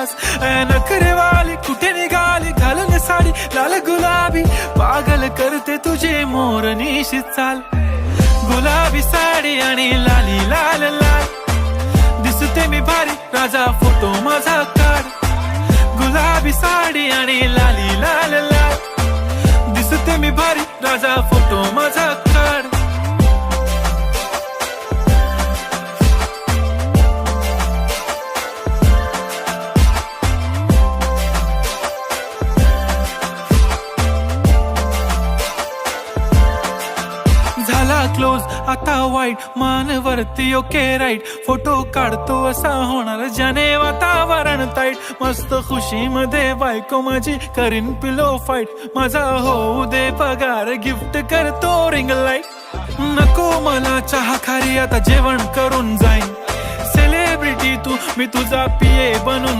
तास नखरेवाली कुठे निघाली घालून साडी लाल गुलाबी पागल करते तुझे मोरनीशी चाल गुलाबी साडी आणि लाली लाल लाल दिसते मी भारी राजा फोटो माझा काढ गुलाबी साडी आणि लाली लाल लाल दिसते मी भारी राजा फोटो माझा काढ झाला क्लोज आता वाईट मानवरती ओके राईट फोटो काढतो असा होणार ज्याने वातावरण ताईट मस्त खुशी मध्ये बायको माझी करीन पिलो फाईट माझा होऊ दे पगार गिफ्ट करतो रिंग लाईट नको मला चहा खारी आता जेवण करून जाईन सेलिब्रिटी तू मी तुझा पिये बनून